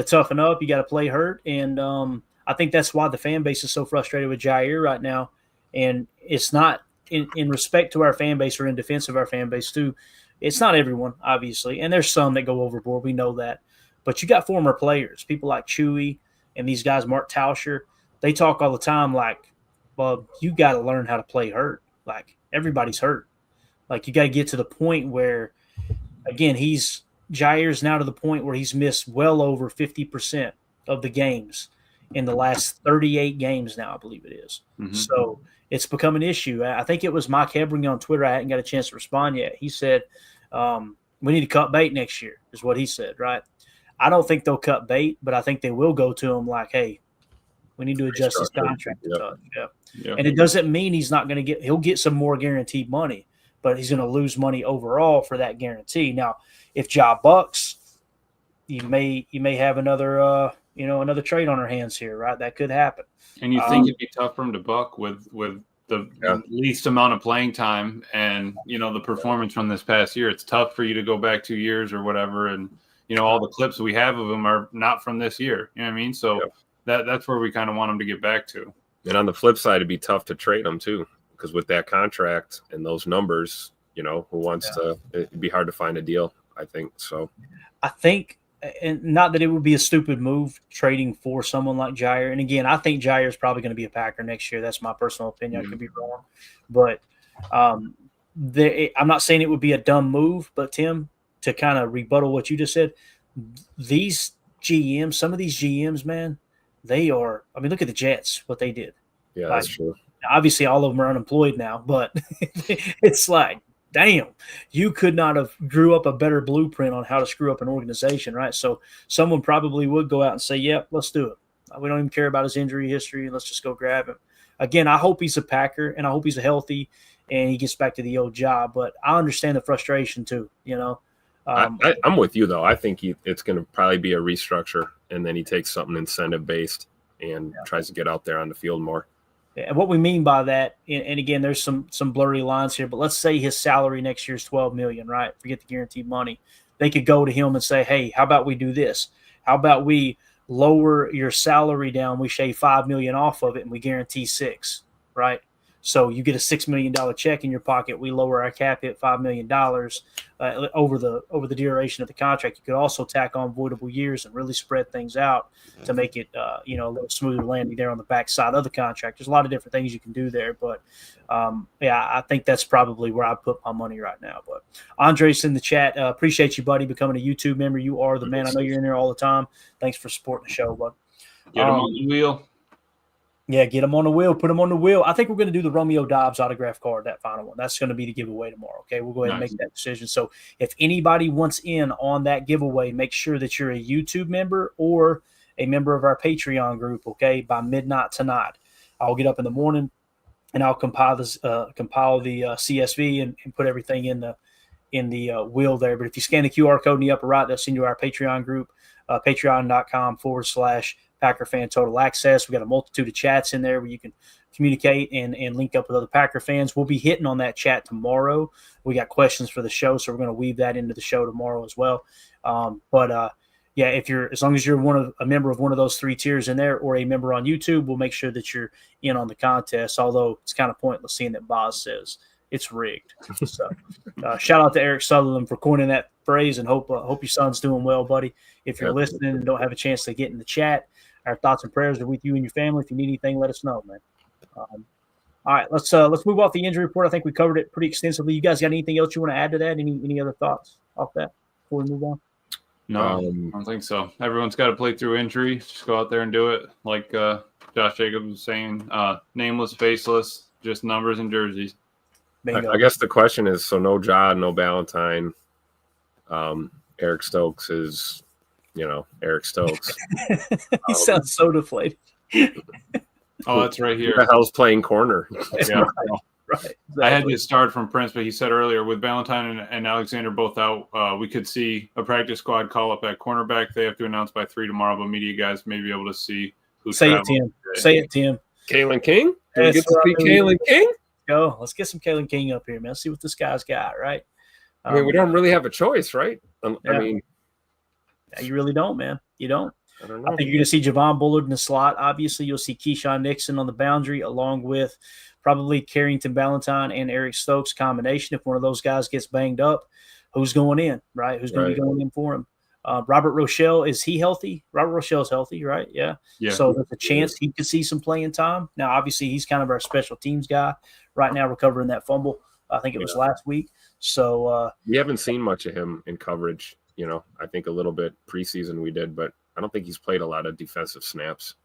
toughen up. You gotta play hurt, and I think that's why the fan base is so frustrated with Jair right now. And it's not in respect to our fan base or in defense of our fan base too. It's not everyone, obviously, and there's some that go overboard. We know that, but you got former players, people like Chewy and these guys, Mark Tauscher. They talk all the time like, "Well, you got to learn how to play hurt. Like everybody's hurt. Like you got to get to the point where, again, Jair's now to the point where he's missed well over 50% of the games in the last 38 games now, I believe it is. Mm-hmm. So it's become an issue. I think it was Mike Hebring on Twitter. I hadn't got a chance to respond yet. He said, we need to cut bait next year is what he said, right? I don't think they'll cut bait, but I think they will go to him like, hey, we need to adjust his contract. Yep. And it doesn't mean he's not going to he'll get some more guaranteed money, but he's going to lose money overall for that guarantee. Now, if Ja bucks, you may have another another trade on our hands here, right? That could happen. And you think it'd be tough for him to buck with the least amount of playing time and, the performance from this past year. It's tough for you to go back 2 years or whatever. And, all the clips we have of him are not from this year. You know what I mean? So that's where we kind of want him to get back to. And on the flip side, it'd be tough to trade him too, because with that contract and those numbers, who wants to, it'd be hard to find a deal, I think. So I think, and not that it would be a stupid move trading for someone like Jair. And again, I think Jair is probably going to be a Packer next year. That's my personal opinion. I could be wrong, but I'm not saying it would be a dumb move. But Tim, to kind of rebuttal what you just said, these GMs, some of these GMs, man, they are. I mean, look at the Jets, what they did. Yeah, that's true. Obviously, all of them are unemployed now, but it's like, damn, you could not have drew up a better blueprint on how to screw up an organization, right? So someone probably would go out and say, yep, let's do it. We don't even care about his injury history. Let's just go grab him. Again, I hope he's a Packer, and I hope he's healthy and he gets back to the old job. But I understand the frustration too, I'm with you, though. I think it's going to probably be a restructure, and then he takes something incentive-based and tries to get out there on the field more. And what we mean by that, and again, there's some blurry lines here, but let's say his salary next year is $12 million, right? Forget the guaranteed money. They could go to him and say, hey, how about we do this? How about we lower your salary down? We shave $5 million off of it, and we guarantee $6 million, right? So you get a $6 million check in your pocket. We lower our cap hit $5 million over the duration of the contract. You could also tack on voidable years and really spread things out to make it a little smoother landing there on the backside of the contract. There's a lot of different things you can do there, but I think that's probably where I put my money right now. But Andres in the chat, appreciate you, buddy, becoming a YouTube member. You are the man. I know you're in there all the time. Thanks for supporting the show, bud. Get him on the wheel. Yeah, get him on the wheel, put him on the wheel. I think we're going to do the Romeo Dobbs autograph card, that final one. That's going to be the giveaway tomorrow, okay? We'll go ahead and make that decision. So if anybody wants in on that giveaway, make sure that you're a YouTube member or a member of our Patreon group, okay, by midnight tonight. I'll get up in the morning and I'll compile the CSV and put everything in the wheel there. But if you scan the QR code in the upper right, they'll send you our Patreon group, patreon.com/Packer Fan Total Access. We got a multitude of chats in there where you can communicate and link up with other Packer fans. We'll be hitting on that chat tomorrow. We got questions for the show, so we're going to weave that into the show tomorrow as well. As long as you're a member of one of those three tiers in there or a member on YouTube, we'll make sure that you're in on the contest. Although it's kind of pointless seeing that Boz says it's rigged. So shout out to Eric Sutherland for coining that phrase, and hope your son's doing well, buddy. If you're listening and don't have a chance to get in the chat, our thoughts and prayers are with you and your family. If you need anything, let us know, man. All right, let's move off the injury report. I think we covered it pretty extensively. You guys got anything else you want to add to that? Any other thoughts off that before we move on? No, I don't think so. Everyone's got to play through injury. Just go out there and do it. Like Josh Jacobs was saying, nameless, faceless, just numbers and jerseys. I guess the question is, so no Ja, no Ballantyne. Eric Stokes is, Eric Stokes. He sounds so deflated. Oh, that's right here. Who the hell's playing corner? Yeah. Right. Exactly. I had to start from Prince, but he said earlier with Ballantyne and Alexander both out, we could see a practice squad call up at cornerback. They have to announce by 3 tomorrow, but media guys may be able to see who. Say it, Tim. Say it, Tim. Kalen King? Do we get to see Kalen King? Go. Let's get some Kalen King up here, man. Let's see what this guy's got, right? I mean, we don't really have a choice, right? I mean, you really don't, man. You don't. I don't know. I think you're going to see Javon Bullard in the slot. Obviously, you'll see Keyshawn Nixon on the boundary, along with probably Carrington Ballantyne and Eric Stokes combination. If one of those guys gets banged up, who's going in, right? Who's going to be going in for him? Robert Rochelle, is he healthy? Robert Rochelle's healthy, right? Yeah. So there's a chance he could see some playing time. Now, obviously, he's kind of our special teams guy right now, recovering that fumble. I think it was last week. So we haven't seen much of him in coverage. I think a little bit preseason we did, but I don't think he's played a lot of defensive snaps.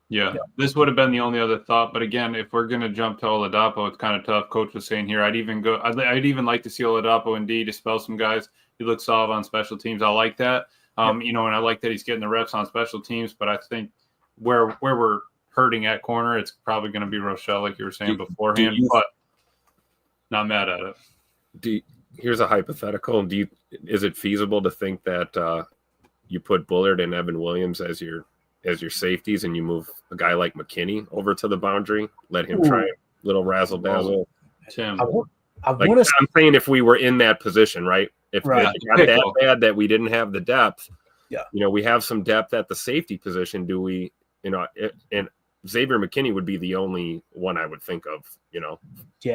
Yeah, this would have been the only other thought. But again, if we're going to jump to Oladapo, it's kind of tough. Coach was saying here, I'd even like to see Oladapo indeed to spell some guys. He looks solid on special teams. I like that. And I like that he's getting the reps on special teams. But I think where we're hurting at corner, it's probably going to be Rochelle, like you were saying beforehand. But not mad at it. Here's a hypothetical. Is it feasible to think that you put Bullard and Evan Williams as your safeties, and you move a guy like McKinney over to the boundary, let him try a little razzle dazzle? Tim, I'm saying if we were in that position, right? If it got that bad that we didn't have the depth, we have some depth at the safety position. Do we, and Xavier McKinney would be the only one I would think of,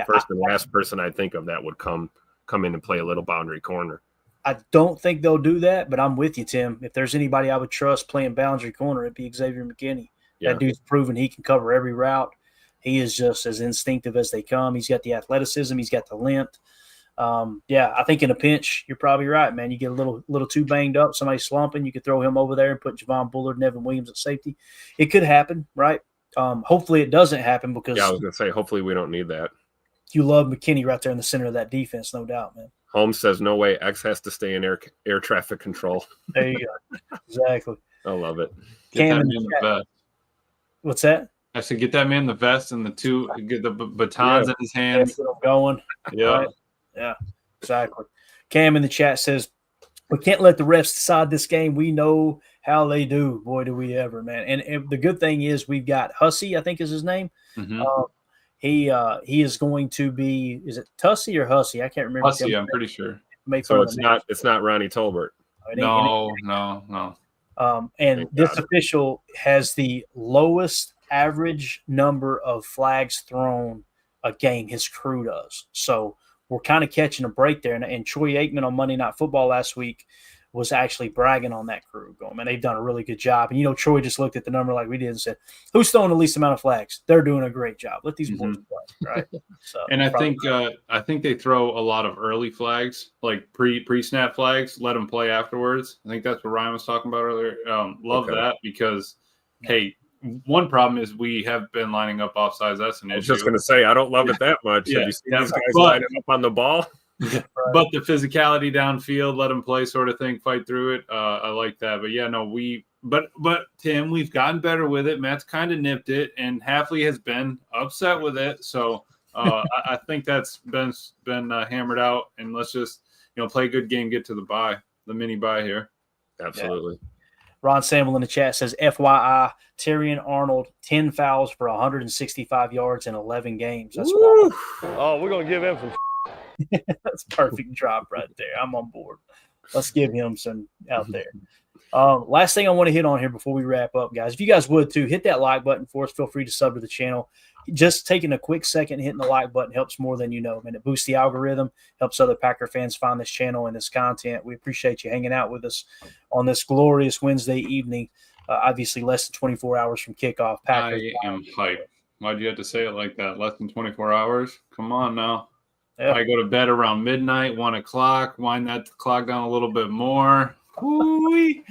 first and last person I'd think of that would come in and play a little boundary corner. I don't think they'll do that, but I'm with you, Tim. If there's anybody I would trust playing boundary corner, it'd be Xavier McKinney. Yeah. That dude's proven he can cover every route. He is just as instinctive as they come. He's got the athleticism. He's got the length. I think in a pinch, you're probably right, man. You get a little too banged up, somebody slumping, you could throw him over there and put Javon Bullard and Evan Williams at safety. It could happen, right? Hopefully it doesn't happen because I was going to say, hopefully we don't need that. You love McKinney right there in the center of that defense, no doubt, man. Holmes says, no way, X has to stay in air traffic control. There you go. Exactly. I love it. Get that man the vest. What's that? I said, get that man the vest and get the batons in his hands. Going. Yeah. Right? Yeah, exactly. Cam in the chat says, we can't let the refs decide this game. We know how they do. Boy, do we ever, man. And the good thing is we've got Hussey, I think is his name. Mm-hmm. He is going to be, is it Tussey or Hussey? I can't remember. Hussey, I'm pretty sure. So it's not Ronnie Tolbert. No. And this official has the lowest average number of flags thrown a game his crew does. So we're kind of catching a break there. And Troy Aikman on Monday Night Football last week was actually bragging on that crew, going, man, they've done a really good job. And, Troy just looked at the number like we did and said, who's throwing the least amount of flags? They're doing a great job. Let these boys play, right? So, and I think they throw a lot of early flags, like pre-snap flags, let them play afterwards. I think that's what Ryan was talking about earlier. Love that because, hey, one problem is we have been lining up offsides. That's an issue. I was just going to say, I don't love it that much. Have you seen these guys lining up on the ball? But the physicality downfield, let them play sort of thing, fight through it. I like that. But but Tim, we've gotten better with it. Matt's kind of nipped it, and Hafley has been upset with it. So I think that's been hammered out. And let's just play a good game, get to the mini bye here. Absolutely. Yeah. Ron Samuel in the chat says, FYI, Terrion Arnold, 10 fouls for 165 yards in 11 games. That's wild. Oh, we're going to give him some. That's perfect drop right there. I'm on board. Let's give him some out there. Last thing I want to hit on here before we wrap up, guys. If you guys would too, hit that like button for us. Feel free to sub to the channel. Just taking a quick second, hitting the like button helps more than you know. Man, it boosts the algorithm, helps other Packer fans find this channel and this content. We appreciate you hanging out with us on this glorious Wednesday evening. Obviously, less than 24 hours from kickoff. Packers. I am hyped. Why'd you have to say it like that? Less than 24 hours? Come on now. Yeah. I go to bed around midnight, 1 o'clock, wind that clock down a little bit more. Ooh-wee.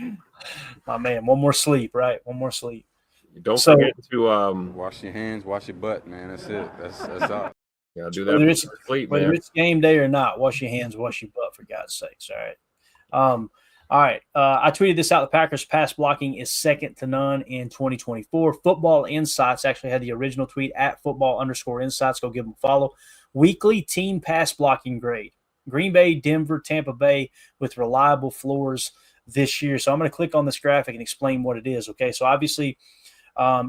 My man, one more sleep, right? One more sleep. Don't forget to wash your hands, wash your butt, man. That's it. That's all. Yeah, do that before sleep, man. Whether it's game day or not, wash your hands, wash your butt, for God's sakes. All right. All right. I tweeted this out. The Packers pass blocking is second to none in 2024. Football Insights actually had the original tweet at @football_insights. Go give them a follow. Weekly team pass blocking grade. Green Bay, Denver, Tampa Bay with reliable floors this year. So I'm going to click on this graphic and explain what it is. Okay. So obviously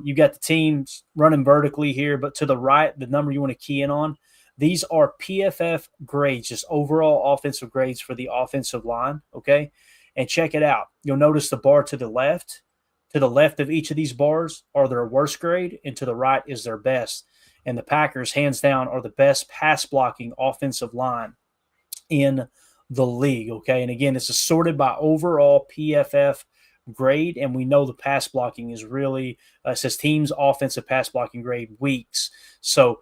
you got the teams running vertically here, but to the right, the number you want to key in on, these are PFF grades, just overall offensive grades for the offensive line. Okay. And check it out. You'll notice the bar to the left of each of these bars are their worst grade, and to the right is their best. And the Packers, hands down, are the best pass blocking offensive line in the league. Okay. And again, this is sorted by overall PFF grade. And we know the pass blocking is really, it says teams offensive pass blocking grade weeks. So,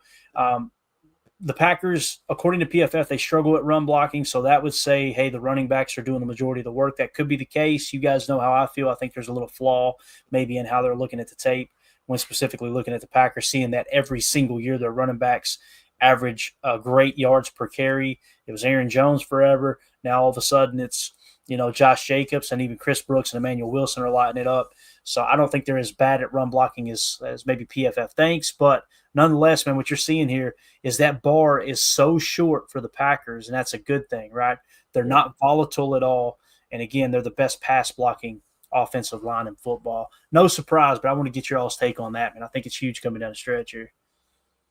the Packers, according to PFF, they struggle at run blocking. So that would say, hey, the running backs are doing the majority of the work. That could be the case. You guys know how I feel. I think there's a little flaw maybe in how they're looking at the tape when specifically looking at the Packers, seeing that every single year their running backs average great yards per carry. It was Aaron Jones forever. Now all of a sudden it's, Josh Jacobs and even Chris Brooks and Emmanuel Wilson are lighting it up. So I don't think they're as bad at run blocking as maybe PFF thinks. But nonetheless, man, what you're seeing here is that bar is so short for the Packers, and that's a good thing, right? They're not volatile at all. And again, they're the best pass blocking offensive line in football. No surprise, but I want to get your all's take on that, man. I think it's huge coming down the stretch here.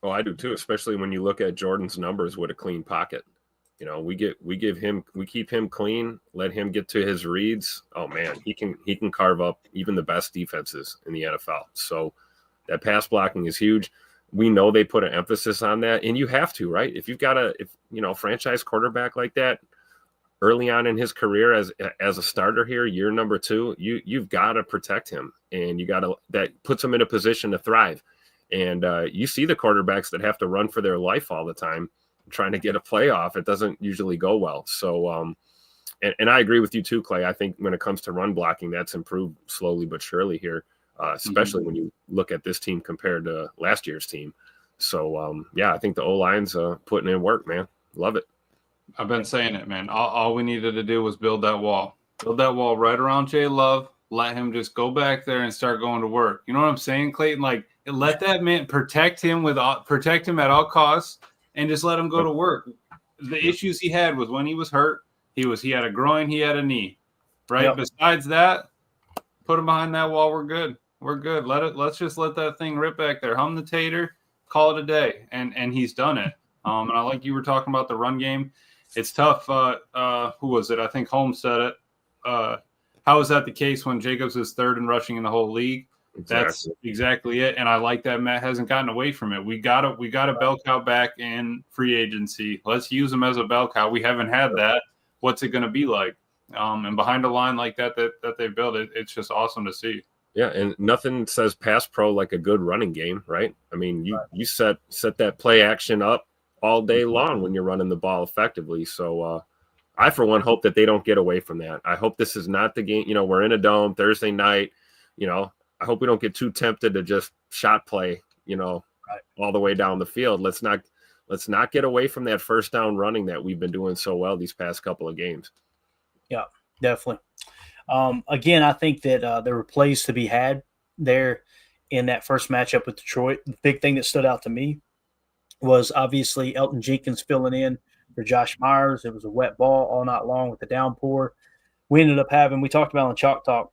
Oh, I do too, especially when you look at Jordan's numbers with a clean pocket. We keep him clean, let him get to his reads. Oh man, he can carve up even the best defenses in the NFL. So that pass blocking is huge. We know they put an emphasis on that, and you have to, right? If you've got a franchise quarterback like that early on in his career as a starter here, year number 2, you've got to protect him, and that puts him in a position to thrive. And you see the quarterbacks that have to run for their life all the time, trying to get a playoff. It doesn't usually go well. So, and I agree with you too, Clay. I think when it comes to run blocking, that's improved slowly but surely here. Especially when you look at this team compared to last year's team. So, I think the O-line's putting in work, man. Love it. I've been saying it, man. All we needed to do was build that wall. Build that wall right around Jay Love. Let him just go back there and start going to work. You know what I'm saying, Clayton? Like, let that man protect him at all costs and just let him go to work. The issues he had was when he was hurt. He had a groin, he had a knee. Right? Yep. Besides that, put him behind that wall. We're good. We're good. Let's just let that thing rip back there. Hum the tater, call it a day. And he's done it. And I like you were talking about the run game. It's tough. Who was it? I think Holmes said it. How is that the case when Jacobs is third in rushing in the whole league? Exactly. That's exactly it. And I like that Matt hasn't gotten away from it. We got a bell cow back in free agency. Let's use him as a bell cow. We haven't had that. What's it going to be like? And behind a line like that they built, it's just awesome to see. Yeah, and nothing says pass pro like a good running game, right? I mean, you set that play action up all day long when you're running the ball effectively. So I, for one, hope that they don't get away from that. I hope this is not the game. We're in a dome Thursday night. I hope we don't get too tempted to just shot play, all the way down the field. Let's not get away from that first down running that we've been doing so well these past couple of games. Yeah, definitely. Again, I think that there were plays to be had there in that first matchup with Detroit. The big thing that stood out to me was obviously Elton Jenkins filling in for Josh Myers. It was a wet ball all night long with the downpour. We ended up we talked about on Chalk Talk,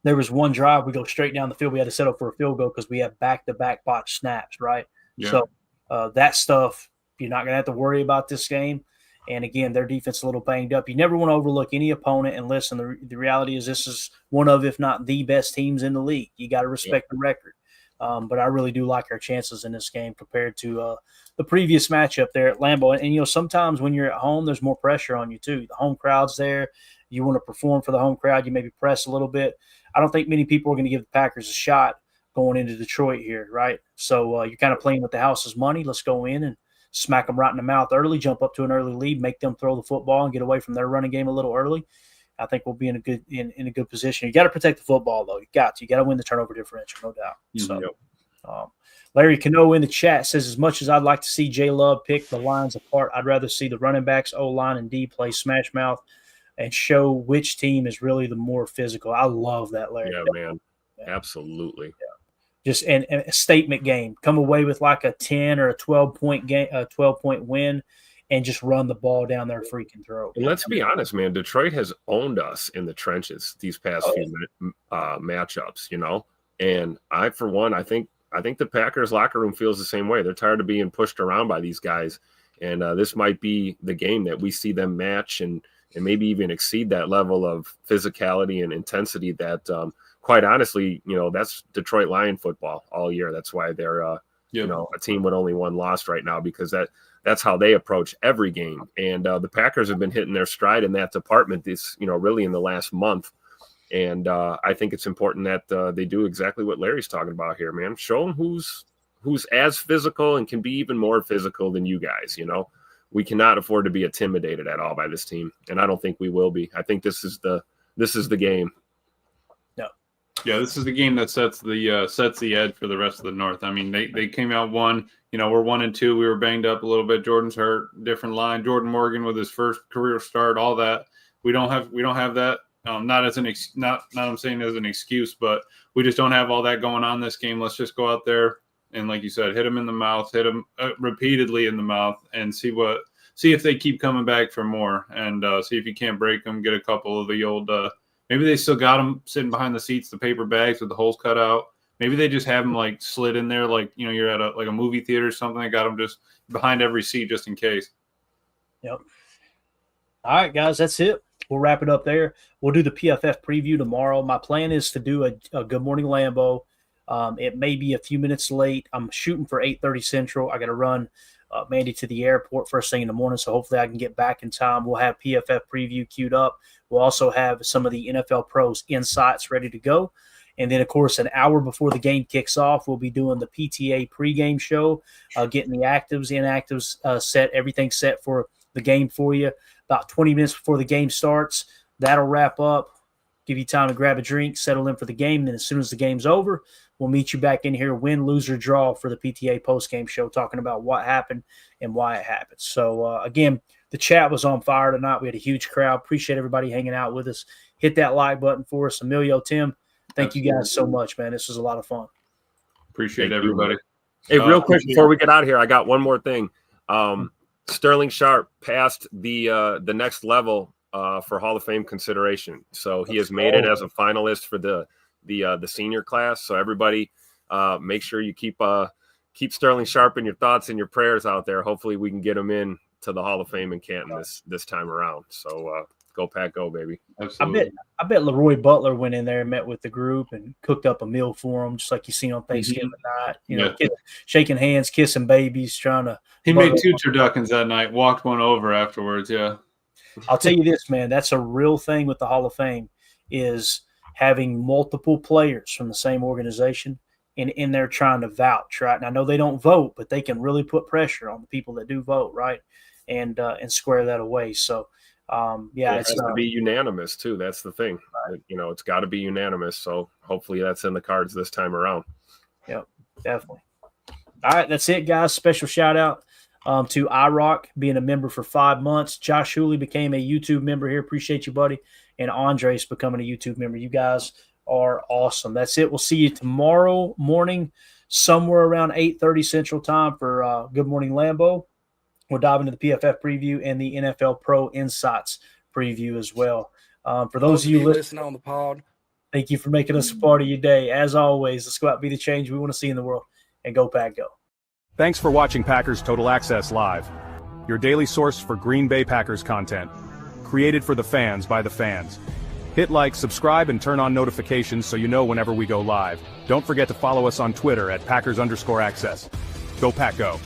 there was one drive, we go straight down the field. We had to settle for a field goal because we have back-to-back botch snaps, right? Yeah. So that stuff, you're not going to have to worry about this game. And again, their defense is a little banged up. You never want to overlook any opponent. And listen, the reality is this is one of, if not the best teams in the league. You got to respect the record. But I really do like our chances in this game compared to the previous matchup there at Lambeau. And sometimes when you're at home, there's more pressure on you too. The home crowd's there. You want to perform for the home crowd. You maybe press a little bit. I don't think many people are going to give the Packers a shot going into Detroit here, right? So you're kind of playing with the house's money. Let's go in and smack them right in the mouth early, jump up to an early lead, make them throw the football and get away from their running game a little early. I think we'll be in a good position. You got to protect the football, though. You got to win the turnover differential, no doubt. So, Larry Cano in the chat says, as much as I'd like to see J Love pick the lines apart, I'd rather see the running backs, O-line, and D play smash mouth and show which team is really the more physical. I love that, Larry. Yeah, man. Absolutely. Yeah. Just and a statement game. Come away with like a 10 or a 12-point game, a 12-point win, and just run the ball down their freaking throat. And let's be honest, man. Detroit has owned us in the trenches these past few matchups, And I, for one, I think the Packers locker room feels the same way. They're tired of being pushed around by these guys, and this might be the game that we see them match and maybe even exceed that level of physicality and intensity that. Quite honestly, that's Detroit Lion football all year. That's why they're, a team with only one loss right now, because that's how they approach every game. And the Packers have been hitting their stride in that department really in the last month. And I think it's important that they do exactly what Larry's talking about here, man. Show them who's as physical and can be even more physical than you guys. We cannot afford to be intimidated at all by this team, and I don't think we will be. I think this is the game. Yeah, this is the game that sets the edge for the rest of the North. I mean, they came out one. We're 1-2. We were banged up a little bit. Jordan's hurt. Different line. Jordan Morgan with his first career start. All that. We don't have that. Not as not I'm saying as an excuse, but we just don't have all that going on this game. Let's just go out there and, like you said, hit them in the mouth, hit them repeatedly in the mouth, and see if they keep coming back for more, and see if you can't break them. Get a couple of the old. Maybe they still got them sitting behind the seats, the paper bags with the holes cut out. Maybe they just have them like slid in there, like you're at a movie theater or something. They got them just behind every seat just in case. Yep. All right, guys, that's it. We'll wrap it up there. We'll do the PFF preview tomorrow. My plan is to do a Good Morning Lambeau. It may be a few minutes late. I'm shooting for 8:30 Central. I got to run Mandy to the airport first thing in the morning, so hopefully I can get back in time. We'll have PFF preview queued up. We'll also have some of the NFL pros insights ready to go. And then, of course, an hour before the game kicks off, we'll be doing the PTA pregame show, getting the actives, inactives set, everything set for the game for you. About 20 minutes before the game starts, that'll wrap up, give you time to grab a drink, settle in for the game. Then as soon as the game's over, we'll meet you back in here, win, lose, or draw for the PTA postgame show, talking about what happened and why it happened. So, again, the chat was on fire tonight. We had a huge crowd. Appreciate everybody hanging out with us. Hit that like button for us. Emilio, Tim, thank you guys so much, man. This was a lot of fun. Appreciate everybody. Hey, real quick before we get out of here, I got one more thing. Sterling Sharpe passed the next level for Hall of Fame consideration. So he has made it as a finalist for the senior class. So everybody, make sure you keep Sterling Sharpe in your thoughts and your prayers out there. Hopefully we can get him in to the Hall of Fame in Canton this time around. So go Pack, go, baby. Absolutely. I bet Leroy Butler went in there and met with the group and cooked up a meal for them, just like you seen on Thanksgiving night. Shaking hands, kissing babies, trying to. He made 2 turduckens that night. Walked one over afterwards. Yeah. I'll tell you this, man. That's a real thing with the Hall of Fame, is having multiple players from the same organization and in there trying to vouch, right? And I know they don't vote, but they can really put pressure on the people that do vote, right? And square that away. So, it has to be unanimous too. That's the thing. Right. It's got to be unanimous. So hopefully that's in the cards this time around. Yep, definitely. All right, that's it, guys. Special shout out to iRock being a member for 5 months. Josh Hooley became a YouTube member here. Appreciate you, buddy. And Andres becoming a YouTube member. You guys are awesome. That's it. We'll see you tomorrow morning, somewhere around 8:30 Central Time for Good Morning Lambeau. We'll dive into the PFF preview and the NFL Pro Insights preview as well. For those of you listening on the pod, thank you for making us a part of your day. As always, let's go out and be the change we want to see in the world, and go Pack, go. Thanks for watching Packers Total Access Live. your daily source for Green Bay Packers content. Created for the fans by the fans. Hit like, subscribe, and turn on notifications so you know whenever we go live. Don't forget to follow us on Twitter at Packers_access. Go Pack Go.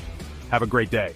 Have a great day.